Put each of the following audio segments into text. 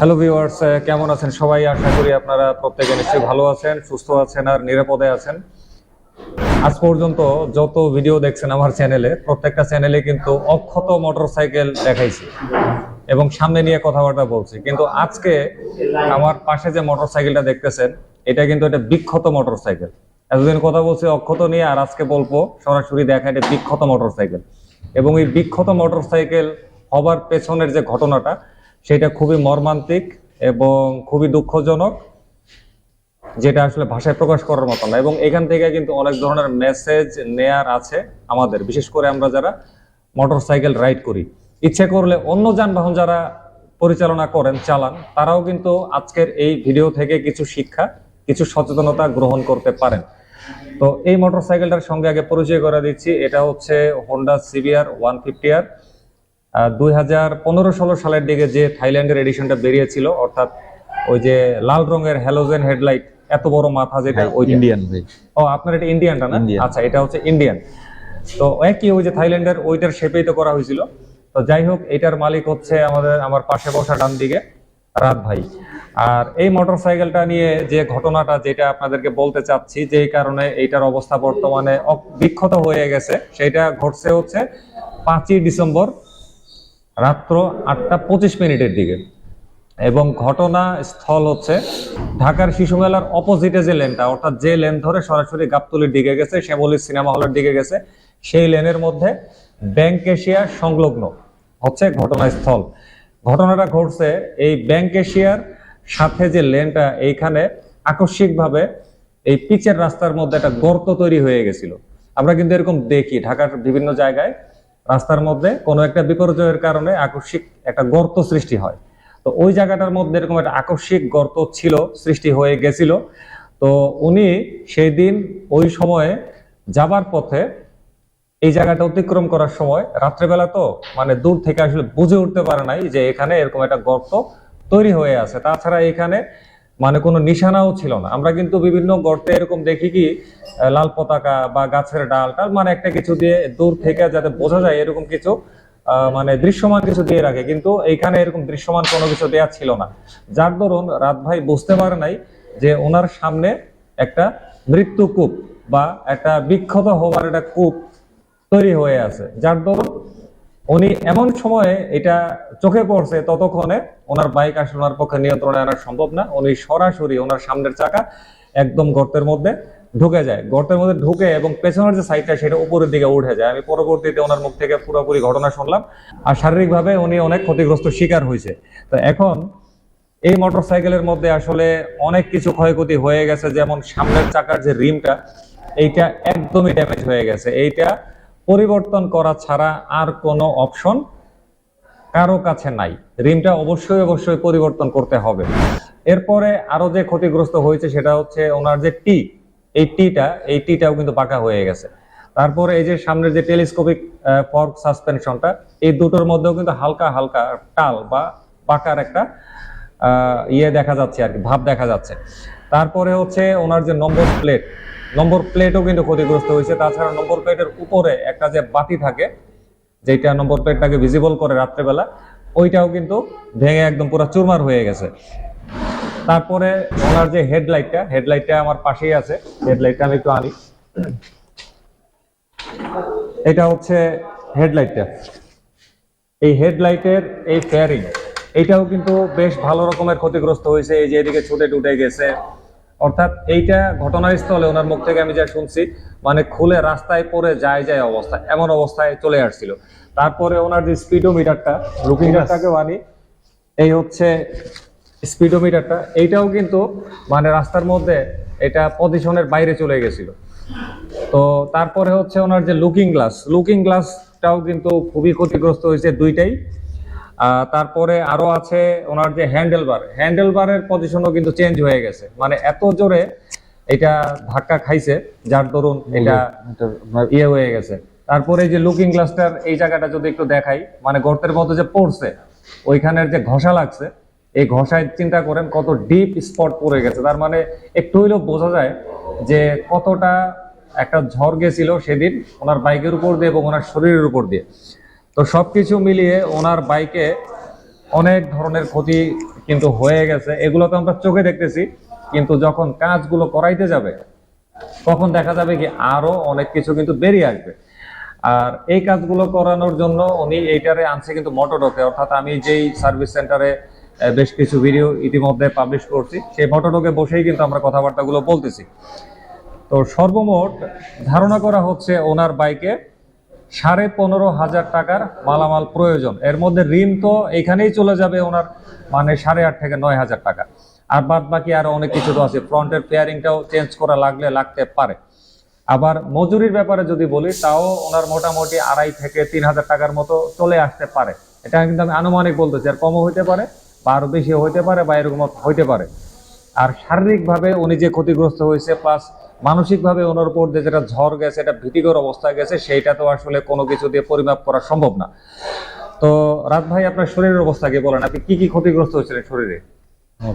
Hello viewers, কেমন আছেন সবাই? আশা করি আপনারা প্রত্যেকে নিশ্চয়ই ভালো আছেন, সুস্থ আছেন আর নিরাপদে আছেন। আজ পর্যন্ত যত ভিডিও দেখছেন আমার চ্যানেলে, প্রত্যেকটা চ্যানেলে কিন্তু অক্ষত মোটরসাইকেল দেখাইছি এবং সামনে নিয়ে কথাবার্তা বলছি, কিন্তু আজকে আমার পাশে যে মোটরসাইকেলটা দেখতেছেন এটা কিন্তু একটা বিক্ষত মোটরসাইকেল। এতদিন কথা বলছি অক্ষত নিয়ে, আর আজকে বলবো সরাসরি দেখা এটা বিক্ষত মোটরসাইকেল। এবং এই বিক্ষত মোটরসাইকেল হবার পেছনের যে ঘটনাটা সেটা খুবই মর্মান্তিক এবং খুবই দুঃখজনক, যেটা আসলে ভাষায় প্রকাশ করার মতো না। এবং এখান থেকে কিন্তু অনেক ধরনের মেসেজ নেয়ার আছে আমাদের, বিশেষ করে আমরা যারা মোটরসাইকেল রাইড করি। ইচ্ছে করলে অন্য যানবাহন যারা পরিচালনা করেন, চালান, তারাও কিন্তু আজকের এই ভিডিও থেকে কিছু শিক্ষা, কিছু সচেতনতা গ্রহণ করতে পারেন। তো এই মোটরসাইকেলটার সঙ্গে আগে পরিচয় করে দিচ্ছি। এটা হচ্ছে হোন্ডা CBR 150r। 2015-16 সালের দিকে যে থাইল্যান্ডের এডিশনটা বেরিয়েছিল, অর্থাৎ ওই যে লাল রঙের হ্যালোজেন হেডলাইট, এত বড় মাথা, যেটা ওই ইন্ডিয়ান ভাই। ও আপনার এটা ইন্ডিয়ানটা না? আচ্ছা, এটা হচ্ছে ইন্ডিয়ান। তো একই ওই যে থাইল্যান্ডের ওইটার শেপেই তো করা হয়েছিল। তো যাই হোক, এটার মালিক হচ্ছে আমার পাশে বসা ডান দিকে রাত ভাই। আর এই মোটরসাইকেলটা নিয়ে যে ঘটনাটা যেটা আপনাদেরকে বলতে চাচ্ছি, যেই কারণে এইটার অবস্থা বর্তমানে বিক্ষত হয়ে গেছে, সেটা ঘটছে হচ্ছে 5ই ডিসেম্বর রাত্র 8:25 দিকে। এবং ঘটনা স্থল হচ্ছে ঢাকার শিশু মেলার অপোজিটে যে লেনটা, অর্থাৎ যে লেন ধরে সরাসরি গাবতলীর দিকে গেছে, শ্যামলী সিনেমা হলের দিকে গেছে, সেই লেনের মধ্যে ব্যাংক এশিয়া সংলগ্ন হচ্ছে ঘটনাস্থল। ঘটনাটা ঘটছে এই ব্যাংক এশিয়ার সাথে যে লেনটা, এইখানে আকস্মিকভাবে এই পিচের রাস্তার মধ্যে একটা গর্ত তৈরি হয়ে গেছিল। আমরা কিন্তু এরকম দেখি ঢাকার বিভিন্ন জায়গায়, রাস্তার মধ্যে কোনো একটা বিপর্যয়ের কারণে আকস্মিক একটা গর্ত সৃষ্টি হয়। তো ওই জায়গাটার মধ্যে এরকম একটা আকস্মিক গর্ত ছিল, সৃষ্টি হয়ে গেছিল। তো উনি সেই দিন ওই সময়ে যাবার পথে এই জায়গাটা অতিক্রম করার সময়, রাত্রেবেলা তো মানে দূর থেকে আসলে বুঝে উঠতে পারে নাই যে এখানে এরকম একটা গর্ত তৈরি হয়ে আছে। তাছাড়া এখানে মানে কোনো নিশানাও ছিল না। আমরা কিন্তু বিভিন্ন গর্তে এরকম দেখি কি লাল পতাকা বা গাছের ডালটা, মানে একটা কিছু দিয়ে দূর থেকে যাতে বোঝা যায় এরকম কিছু মানে দৃশ্যমান কিছু দিয়ে রাখে, কিন্তু এইখানে এরকম দৃশ্যমান কোনো কিছু দেওয়া ছিল না। যার দরুন রাত ভাই বুঝতে পারে নাই যে ওনার সামনে একটা মৃত্যু কূপ বা একটা বিক্ষত হওয়ার একটা কূপ তৈরি হয়ে আছে। যার দরুন উনি এমন সময়ে এটা চোখে পড়ছে, ততক্ষণে ওনার বাইক আসলে ওনার পক্ষে নিয়ন্ত্রণে আনা সম্ভব না। উনি সরাসরি ওনার সামনের চাকা একদম গর্তের মধ্যে ঢুকে যায়, গর্তের মধ্যে ঢুকে এবং পেছনের যে সাইডটা সেটা উপরের দিকে উঠে যায়। আমি পরবর্তীতে ওনার মুখ থেকে পুরোপুরি ঘটনা শুনলাম, আর শারীরিকভাবে উনি অনেক ক্ষতিগ্রস্ত শিকার হয়েছে। তো এখন এই মোটরসাইকেলের মধ্যে আসলে অনেক কিছু ক্ষয়ক্ষতি হয়ে গেছে, যেমন সামনের চাকার যে রিমটা, এইটা একদমই ড্যামেজ হয়ে গেছে। এইটা পরিবর্তন করা ছাড়া আর কোনো অপশন কারো কাছে নাই। রিমটা অবশ্যই পরিবর্তন করতে হবে। এরপরে আরো যে ক্ষতিগ্রস্ত হয়েছে সেটা হচ্ছে ওনার যে এই টিটাও কিন্তু পাকা হয়ে গেছে। তারপরে এই যে সামনের যে টেলিস্কোপিক ফর্ক সাসপেনশনটা, এই দুটোর মধ্যেও কিন্তু হালকা হালকা টাল বা পাকার একটা ইয়ে দেখা যাচ্ছে আর কি, ভাব দেখা যাচ্ছে। তারপরে হচ্ছে ওনার যে নম্বর প্লেটও কিন্তু ক্ষতিগ্রস্ত হয়েছে। তাছাড়া নম্বর প্লেটের উপরে একটা যে বাতি থাকে, যেটা নম্বর প্লেটটাকে ভিজিবল করে রাত্রেবেলা, ওইটাও কিন্তু ভেঙে একদম পুরো চুরমার হয়ে গেছে। তারপরে ওনার যে হেডলাইটটা আমার পাশেই আছে, হেডলাইটটা আমি একটু আনি। এটা হচ্ছে হেডলাইটটা। এই হেডলাইটের এই ফেয়ারিং, এইটাও কিন্তু বেশ ভালো রকমের ক্ষতিগ্রস্ত হয়েছে। এই যে এদিকে ছুটে টুটে গেছে। অর্থাৎ এইটা ঘটনাস্থলে ওনার মুখ থেকে আমি যা শুনছি, মানে খুলে রাস্তায় পড়ে যায় অবস্থা, এমন অবস্থায় চলে আসছিল। তারপরে ওনার যে স্পিডোমিটারটা, লুকিং গ্লাসটাকেও আনি। এই হচ্ছে স্পিডোমিটারটা, এইটাও কিন্তু মানে রাস্তার মধ্যে এটা পজিশনের বাইরে চলে গেছিল। তো তারপরে হচ্ছে ওনার যে লুকিং গ্লাসটাও কিন্তু খুবই ক্ষতিগ্রস্ত হয়েছে, দুইটাই। তারপরে আরো আছে ওনার যে হ্যান্ডেলবারের পজিশনও কিন্তু চেঞ্জ হয়ে গেছে, মানে এত জোরে এটা ধাক্কা খাইছে, যার দরুন এটা ইয়ে হয়ে গেছে। তারপরে যে লুকিং গ্লাসটার এই জায়গাটা যদি একটু দেখাই, মানে গর্তের মধ্যে যে পড়ছে, ওইখানের যে ঘষা লাগছে, এই ঘষায় চিন্তা করেন কত ডিপ স্পট পড়ে গেছে। তার মানে একটু হইলেও বোঝা যায় যে কতটা একটা ঝড় গেছিল সেদিন ওনার বাইকের উপর দিয়ে এবং ওনার শরীরের উপর দিয়ে। তো সবকিছু মিলিয়ে ওনার বাইকে অনেক ধরনের ক্ষতি কিন্তু হয়ে গেছে, এগুলো তো আমরা চোখে দেখতেছি, কিন্তু যখন কাজগুলো করাইতে যাবে তখন দেখা যাবে কি আরো অনেক কিছু কিন্তু বেরিয়ে আসবে। আর এই কাজগুলো করানোর জন্য উনি এইটারে আনছে কিন্তু মোটোডকে, অর্থাৎ আমি যেই সার্ভিস সেন্টারে বেশ কিছু ভিডিও ইতিমধ্যে পাবলিশ করছি, সেই মোটোডকে বসেই কিন্তু আমরা কথাবার্তাগুলো বলতেছি। তো সর্বমোট ধারণা করা হচ্ছে ওনার বাইকে 15,500 টাকার মালামাল প্রয়োজন। এর মধ্যে ঋণ তো এখানেই চলে যাবে ওনার, মানে 8,500 থেকে 9,000 টাকা। আর বাদ বাকি আরো অনেক কিছু তো আছে, ফ্রন্টের পেয়ারিংটাও চেঞ্জ করা লাগতে পারে। আবার মজুরির ব্যাপারে যদি বলি, তাও ওনার মোটামুটি 2,500 থেকে 3,000 টাকার মতো চলে আসতে পারে। এটা কিন্তু আমি আনুমানিক বলতেছি, আর কমও হইতে পারে বা আরো বেশি হইতে পারে বা এরকম হইতে পারে। আর শারীরিকভাবে উনি যে ক্ষতিগ্রস্ত হয়েছে, প্লাস মানসিকভাবে ওনার উপর যে যেটা ঝড় গেছে, এটা ভীতিকর অবস্থায় গেছে, সেইটা তো আসলে কোনো কিছু দিয়ে পরিমাপ করা সম্ভব না। তো রাত ভাই, আপনার শরীরের অবস্থা কি বলেন, আপনি কি কি ক্ষতিগ্রস্ত হয়েছিলেন শরীরে?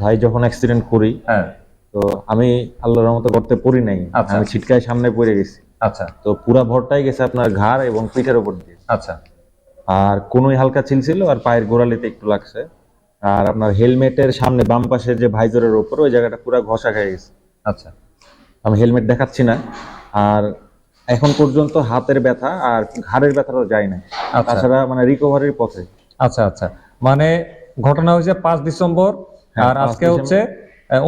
ভাই যখন অ্যাক্সিডেন্ট করি, হ্যাঁ, তো আমি আল্লাহর রহমতে করতে পড়ি নাই, আমি ছিটকায় সামনে পড়ে গেছি। আচ্ছা, তো পুরা ভরটাই গেছে আপনার ঘাড় এবং পিঠের উপর দিয়ে। আচ্ছা, আর কোনোই হালকা ছিল আর পায়ের গোড়ালিতে একটু লাগছে। আর আপনার হেলমেটের সামনে বাম পাশে যে ভাইজরের উপর, ওই জায়গাটা পুরো ঘষা খেয়ে গেছে। আচ্ছা, আমি হেলমেট দেখাচ্ছি না। আর এখন পর্যন্ত হাতের ব্যথা আর ঘাড়ের ব্যথাটা যায় না, তাছাড়া মানে রিকভারির পথে। আচ্ছা, আচ্ছা, মানে ঘটনা হয়েছে 5 ডিসেম্বর, আর আজকে হচ্ছে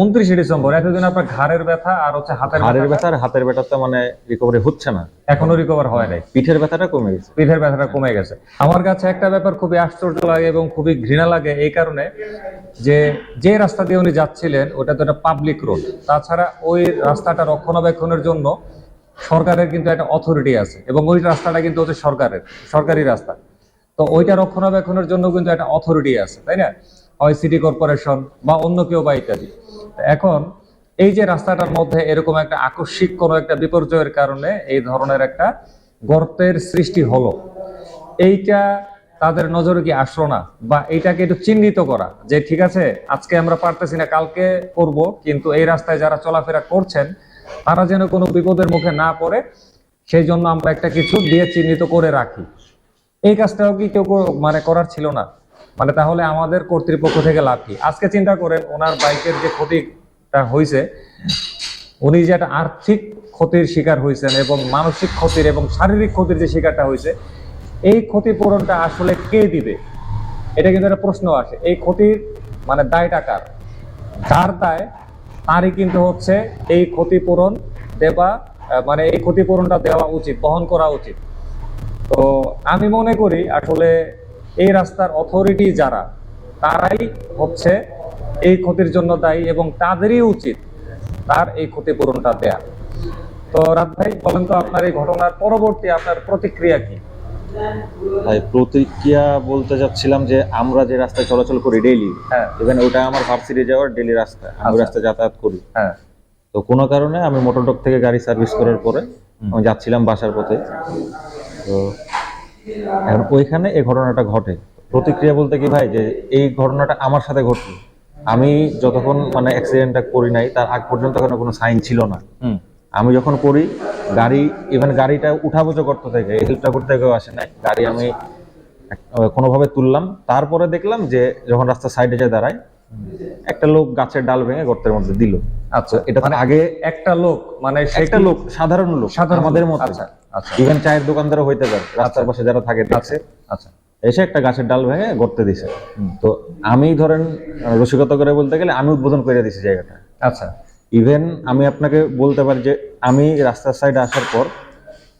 29 ডিসেম্বর। এতদিন আপনার ঘাড়ের ব্যথা আর হচ্ছে হাতের ব্যথাটা মানে রিকভারি হচ্ছে না, এখনো রিকভার হয় নাই। পিঠের ব্যথাটা কমে গেছে। আমার কাছে একটা ব্যাপার খুবই আশ্চর্য লাগে এবং খুবই ঘৃণা লাগে এই কারণে, যে রাস্তা দিয়ে উনি যাচ্ছিলেন ওটা তো একটা পাবলিক রোড, তাছাড়া ওই রাস্তাটা রক্ষণাবেক্ষণের জন্য সরকারের কিন্তু একটা অথরিটি আছে, এবং ওই রাস্তাটা কিন্তু হচ্ছে সরকারি রাস্তা। তো ওইটা রক্ষণাবেক্ষণের জন্য কিন্তু একটা অথরিটি আছে, তাই না? হয় সিটি কর্পোরেশন বা অন্য কেউ বা ইত্যাদি। এখন এই যে রাস্তাটার মধ্যে এরকম একটা আকস্মিক কোনো একটা বিপর্যয়ের কারণে এই ধরনের একটা গর্তের সৃষ্টি হলো, এইটা তাদের নজরে কি আসলো না? বা এইটাকে একটু চিহ্নিত করা যে ঠিক আছে, আজকে আমরা পারতেছি না, কালকে করব, কিন্তু এই রাস্তায় যারা চলাফেরা করছেন তারা যেন কোনো বিপদের মুখে না পড়ে, সেই জন্য আমরা একটা কিছু দিয়ে চিহ্নিত করে রাখি। এই কাজটাও কি কেউ মানে করার ছিল না? মানে তাহলে আমাদের কর্তৃপক্ষ থেকে লাভ কি? আজকে চিন্তা করেন, ওনার বাইকের যে ক্ষতিটা হয়েছে, উনি যে একটা আর্থিক ক্ষতির শিকার হয়েছেন এবং মানসিক ক্ষতির এবং শারীরিক ক্ষতির যে শিকারটা হয়েছে, এই ক্ষতিপূরণটা আসলে কে দিবে? এটা কিন্তু একটা প্রশ্ন আসে। এই ক্ষতির মানে দায়টা কার? যার দায় তারই কিন্তু হচ্ছে এই ক্ষতিপূরণ দেওয়া, মানে এই ক্ষতিপূরণটা দেওয়া উচিত, বহন করা উচিত। তো আমি মনে করি আসলে এই রাস্তার অথরিটি যারা, তারাই হচ্ছে এই ক্ষতির জন্য দায়ী এবং তাদেরই উচিত তার এই ক্ষতিপূরণটা দেয়া। তো রাত ভাই, বলেন তো আপনার এই ঘটনার পরবর্তী আপনার প্রতিক্রিয়া কি? ভাই প্রতিক্রিয়া বলতে যাচ্ছিলাম যে আমরা যে রাস্তায় চলাচল করি ডেইলি, ইভেন ওটা আমার ভার্সিটি যাওয়ার ডেইলি রাস্তা, আমি রাস্তায় যাতায়াত করি। তো কোনো কারণে আমি মোটরডক থেকে গাড়ি সার্ভিস করার পরে আমি যাচ্ছিলাম বাসার পথে। তো এখন ওইখানে এই ঘটনাটা ঘটে। প্রতিক্রিয়া বলতে কি ভাই, যে এই ঘটনাটা আমার সাথে ঘটলো, আমি যতক্ষণ মানে অ্যাক্সিডেন্টটা করি নাই তার আগ পর্যন্ত কোনো সাইন ছিল না। আমি যখন করি গাড়ি, ইভেন গাড়িটা উঠাবোঝো করতে থেকে, হেল্পটা করতে কেউ আসে নাই, গাড়ি আমি কোনোভাবে তুললাম। তারপরে দেখলাম যে যখন রাস্তার সাইডে যায় দাঁড়ায়, একটা লোক গাছের ডাল ভেঙে গর্তের মধ্যে দিল। আচ্ছা, এটা মানে আগে একটা লোক, মানে একটা লোক, সাধারণ লোক, আমাদের মতো, ইভেন চায়ের দোকানদারও হইতে পারে, রাস্তার পাশে যারা থাকে দেখছে, এসে একটা গাছের ডাল ভেঙে গর্তে দিছে। তো আমি ধরেন রসিকতা করে বলতে গেলে আমি উদ্বোধন করে দিছি জায়গাটা। আচ্ছা, ইভেন আমি আপনাকে বলতে পারি যে আমি রাস্তার সাইডে আসার পর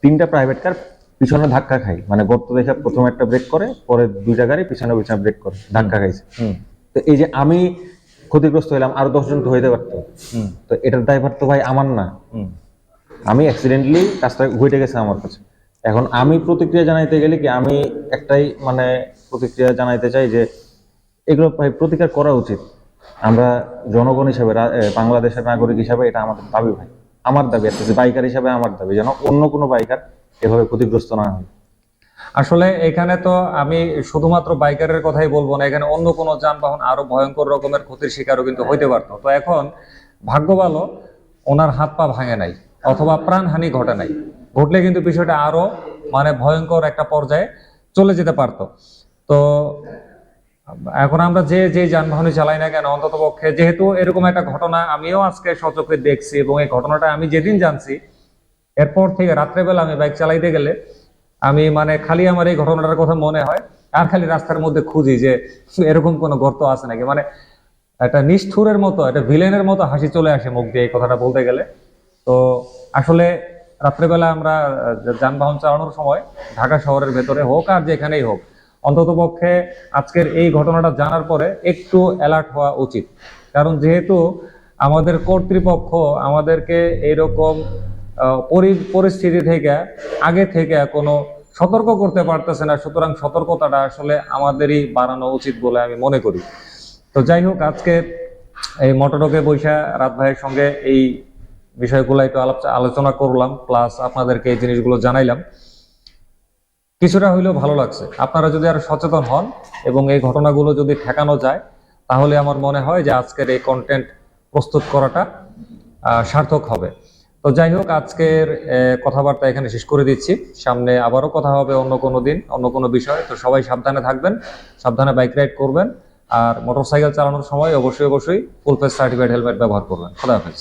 3টা প্রাইভেট কার পিছনে ধাক্কা খাই, মানে গর্ত দেখে প্রথমে একটা ব্রেক করে, পরে 2টা গাড়ি পিছনে ব্রেক করে ধাক্কা খাইছে। তো এই যে আমি ক্ষতিগ্রস্ত হইলাম, আরো 10 জন তো হইতে পারতো। তো এটার দায়ভার তো ভাই আমার না, আমি অ্যাক্সিডেন্টলি কাজটা ঘটে গেছে আমার কাছে। এখন আমি প্রতিক্রিয়া জানাইতে গেলে কি, আমি একটাই মানে প্রতিক্রিয়া জানাইতে চাই যে এগুলো ভাই প্রতিকার করা উচিত। আমরা জনগণ হিসাবে, বাংলাদেশের নাগরিক হিসাবে এটা আমাদের দাবি ভাই, আমার দাবি, একটা বাইকার হিসাবে আমার দাবি, যেন অন্য কোনো বাইকার এভাবে ক্ষতিগ্রস্ত না হয়। আসলে এখানে তো আমি শুধুমাত্র বাইকারের কথাই বলবো না, এখানে অন্য কোনো যানবাহন আরো ভয়ঙ্কর রকমের ক্ষতির শিকারও কিন্তু হইতে পারতো। তো এখন ভাগ্য ভালো ওনার হাত পা ভাঙে নাই অথবা প্রাণহানি ঘটে নাই, ঘটলে কিন্তু বিষয়টা আরো মানে ভয়ঙ্কর একটা পর্যায়ে চলে যেতে পারতো। তো এখন আমরা যে যে যানবাহনে চালাই না কেন, অন্তত পক্ষে যেহেতু এরকম একটা ঘটনা আমিও আজকে সচক্ষে দেখছি, এবং এই ঘটনাটা আমি যেদিন জানছি এরপর থেকে রাত্রেবেলা আমি বাইক চালাইতে গেলে আমি মানে খালি আমার এই ঘটনাটার কথা মনে হয়, আর খালি রাস্তার মধ্যে খুঁজি যে এরকম কোনো গর্ত আছে নাকি। মানে একটা নিষ্ঠুরের মতো, একটা ভিলেনের মতো হাসি চলে আসে মুখ দিয়ে এই কথাটা বলতে গেলে। তো আসলে রাত্রেবেলা আমরা যানবাহন চালানোর সময় ঢাকা শহরের ভেতরে হোক আর যেখানেই হোক, অন্তত পক্ষে আজকের এই ঘটনাটা জানার পরে একটু অ্যালার্ট হওয়া উচিত। কারণ যেহেতু আমাদের কর্তৃপক্ষ আমাদেরকে এইরকম পরিস্থিতি থেকে আগে থেকে কোনো সতর্ক করতে পারতেছে না, সুতরাং সতর্কতাটা আসলে আমাদেরই বাড়ানো উচিত বলে আমি মনে করি। তো যাই হোক, আজকে এই মোটরডগে বৈশা রাত ভাইয়ের সঙ্গে এই বিষয়গুলো একটু আলোচনা করলাম, প্লাস আপনাদেরকে এই জিনিসগুলো জানাইলাম। কিছুটা হইলেও ভালো লাগছে। আপনারা যদি আরো সচেতন হন এবং এই ঘটনাগুলো যদি ঠেকানো যায়, তাহলে আমার মনে হয় যে আজকের এই কন্টেন্ট প্রস্তুত করাটা সার্থক হবে। তো যাই হোক, আজকের কথাবার্তা এখানে শেষ করে দিচ্ছি। সামনে আবারও কথা হবে অন্য কোনো দিন, অন্য কোনো বিষয়। তো সবাই সাবধানে থাকবেন, সাবধানে বাইক রাইড করবেন, আর মোটরসাইকেল চালানোর সময় অবশ্যই ফুল ফেস সার্টিফাইড হেলমেট ব্যবহার করবেন। খোদা হাফেজ।